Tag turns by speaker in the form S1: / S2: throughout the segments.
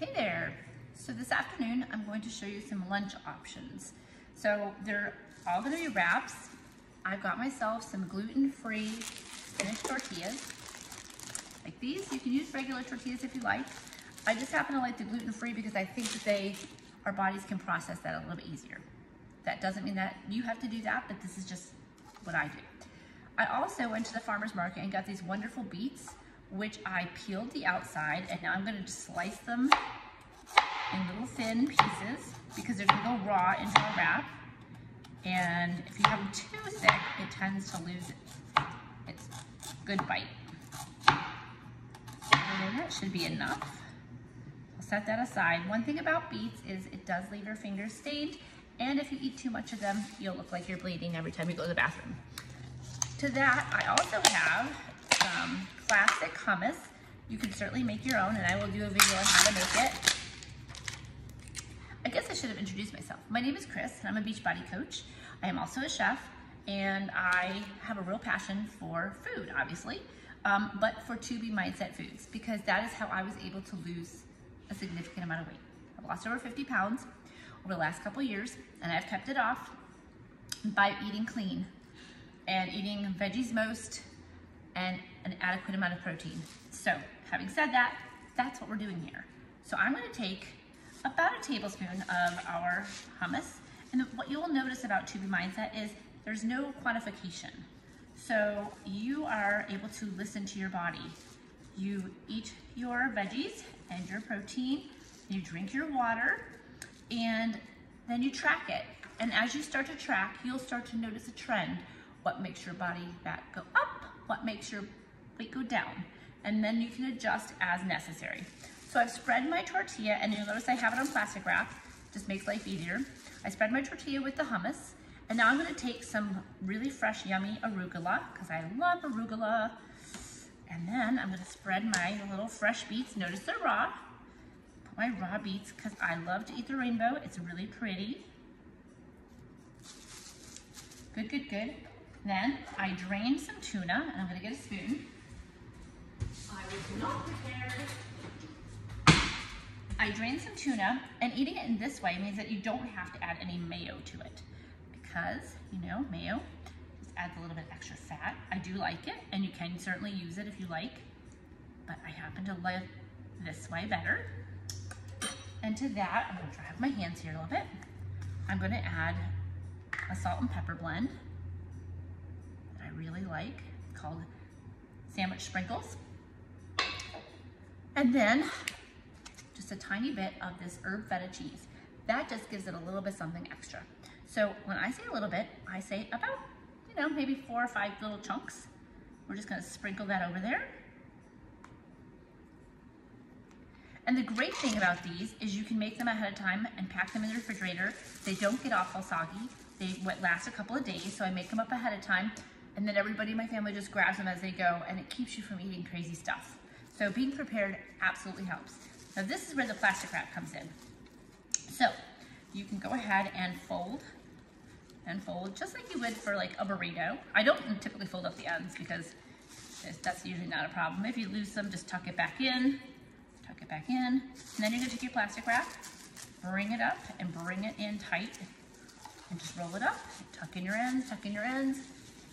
S1: Hey there. So this afternoon, I'm going to show you some lunch options. So they're all gonna be wraps. I've got myself some gluten-free spinach tortillas. Like these, you can use regular tortillas if you like. I just happen to like the gluten-free because I think that our bodies can process that a little bit easier. That doesn't mean that you have to do that, but this is just what I do. I also went to the farmer's market and got these wonderful beets, which I peeled the outside, and now I'm gonna just slice them in little thin pieces because they're gonna go raw into a wrap. And if you have them too thick, it tends to lose its good bite. And that should be enough. I'll set that aside. One thing about beets is it does leave your fingers stained, and if you eat too much of them, you'll look like you're bleeding every time you go to the bathroom. To that, I also have some classic hummus. You can certainly make your own, and I will do a video on how to make it. I guess I should have introduced myself. My name is Chris, and I'm a Beachbody coach. I am also a chef, and I have a real passion for food, obviously, but for Tubi Mindset foods, because that is how I was able to lose a significant amount of weight. I've lost over 50 pounds over the last couple years, and I've kept it off by eating clean and eating veggies most and an adequate amount of protein. So, having said that, that's what we're doing here. So I'm gonna take about a tablespoon of our hummus, and what you'll notice about Tubi Mindset is there's no quantification. So you are able to listen to your body. You eat your veggies and your protein, you drink your water, and then you track it. And as you start to track, you'll start to notice a trend. What makes your body fat go up? What makes your weight go down? And then you can adjust as necessary. So I've spread my tortilla, and you'll notice I have it on plastic wrap. Just makes life easier. I spread my tortilla with the hummus, and now I'm gonna take some really fresh, yummy arugula, because I love arugula. And then I'm gonna spread my little fresh beets. Notice they're raw. Put my raw beets, because I love to eat the rainbow. It's really pretty. Good, good, good. Then I drained some tuna, and I'm gonna get a spoon. I was not prepared. I drained some tuna, and eating it in this way means that you don't have to add any mayo to it, because, you know, mayo just adds a little bit extra fat. I do like it, and you can certainly use it if you like, but I happen to live this way better. And to that, I'm gonna dry up my hands here a little bit. I'm gonna add a salt and pepper blend that I really like, called Sandwich Sprinkles. And then just a tiny bit of this herb feta cheese. That just gives it a little bit something extra. So when I say a little bit, I say about, you know, maybe 4 or 5 little chunks. We're just gonna sprinkle that over there. And the great thing about these is you can make them ahead of time and pack them in the refrigerator. They don't get awful soggy. They last a couple of days, so I make them up ahead of time, and then everybody in my family just grabs them as they go, and it keeps you from eating crazy stuff. So being prepared absolutely helps. Now this is where the plastic wrap comes in. So you can go ahead and fold just like you would for like a burrito. I don't typically fold up the ends because that's usually not a problem. If you lose some, just tuck it back in, and then you're gonna take your plastic wrap, bring it up and bring it in tight, and just roll it up, tuck in your ends,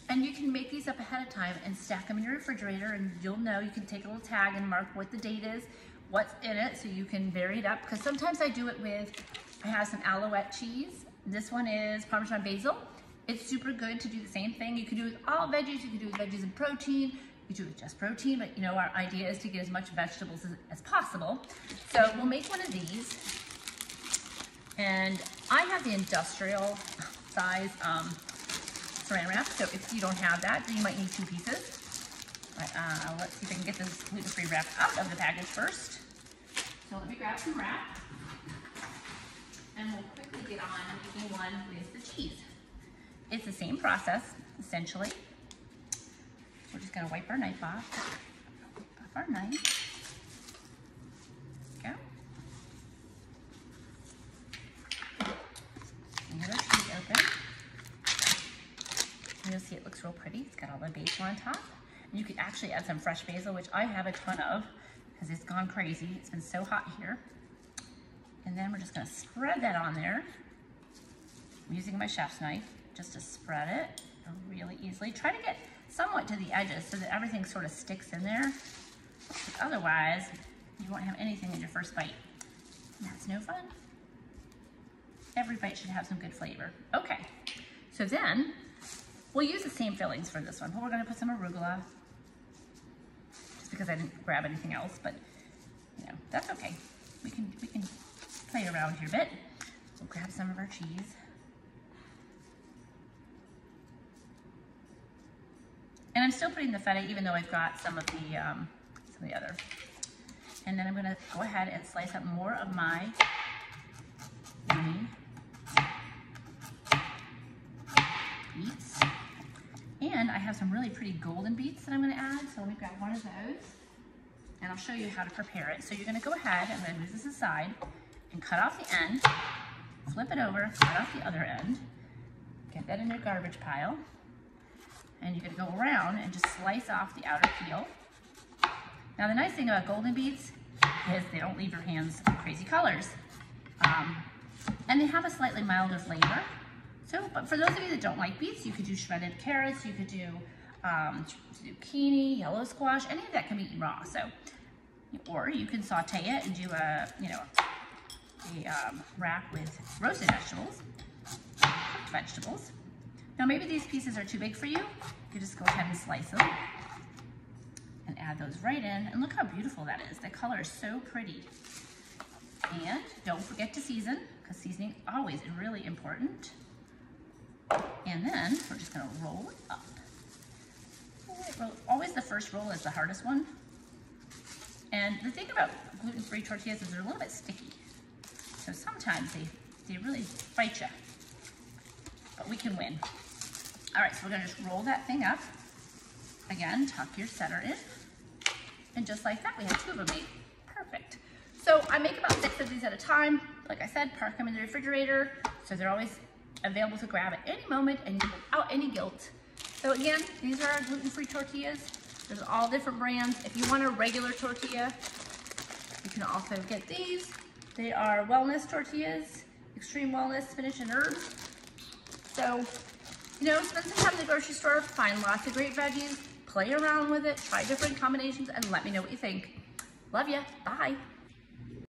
S1: and you can make these up ahead of time and stack them in your refrigerator, and you'll know, you can take a little tag and mark what the date is, what's in it, so you can vary it up. Because sometimes I do it with, I have some Alouette cheese. This one is Parmesan basil. It's super good to do the same thing. You can do it with all veggies, you can do it with veggies and protein, you do it with just protein, but you know, our idea is to get as much vegetables as possible. So we'll make one of these. And I have the industrial size saran wrap, so if you don't have that, then you might need 2 pieces. But let's see if I can get this gluten-free wrap out of the package first. So let me grab some wrap, and we'll quickly get on making one with the cheese. It's the same process, essentially. We're just gonna wipe our knife off. Our knife. There we go. And get our cheese open. And you'll see it looks real pretty. It's got all the basil on top. And you could actually add some fresh basil, which I have a ton of because it's gone crazy. It's been so hot here. And then we're just gonna spread that on there. I'm using my chef's knife just to spread it really easily. Try to get somewhat to the edges so that everything sort of sticks in there. Because otherwise, you won't have anything in your first bite. And that's no fun. Every bite should have some good flavor. Okay, so then we'll use the same fillings for this one, but we're gonna put some arugula, just because I didn't grab anything else, but you know, that's okay. We can play around here a bit. We'll grab some of our cheese. And I'm still putting the feta, even though I've got some of the other. And then I'm gonna go ahead and slice up more of my yummy beets. And I have some really pretty golden beets that I'm gonna add. So let me grab one of those and I'll show you how to prepare it. So you're gonna go ahead, I'm gonna move this aside and cut off the end, flip it over, cut off the other end, get that in your garbage pile. And you're gonna go around and just slice off the outer peel. Now the nice thing about golden beets is they don't leave your hands crazy colors. And they have a slightly milder flavor. So, but for those of you that don't like beets, you could do shredded carrots, you could do zucchini, yellow squash, any of that can be eaten raw. So, or you can saute it and do a wrap with roasted vegetables, cooked vegetables. Now maybe these pieces are too big for you. You just go ahead and slice them and add those right in. And look how beautiful that is. The color is so pretty. And don't forget to season, because seasoning always is really important. And then we're just gonna roll it up. Always the first roll is the hardest one. And the thing about gluten-free tortillas is they're a little bit sticky. So sometimes they really fight you, but we can win. All right, so we're gonna just roll that thing up. Again, tuck your center in. And just like that, we have 2 of them made. Perfect. So I make about 6 of these at a time. Like I said, park them in the refrigerator, so they're always available to grab at any moment and without any guilt. So again, these are our gluten-free tortillas. There's all different brands. If you want a regular tortilla, you can also get these. They are wellness tortillas, extreme wellness, spinach and herbs. So, you know, spend some time in the grocery store, find lots of great veggies, play around with it, try different combinations, and let me know what you think. Love ya, bye.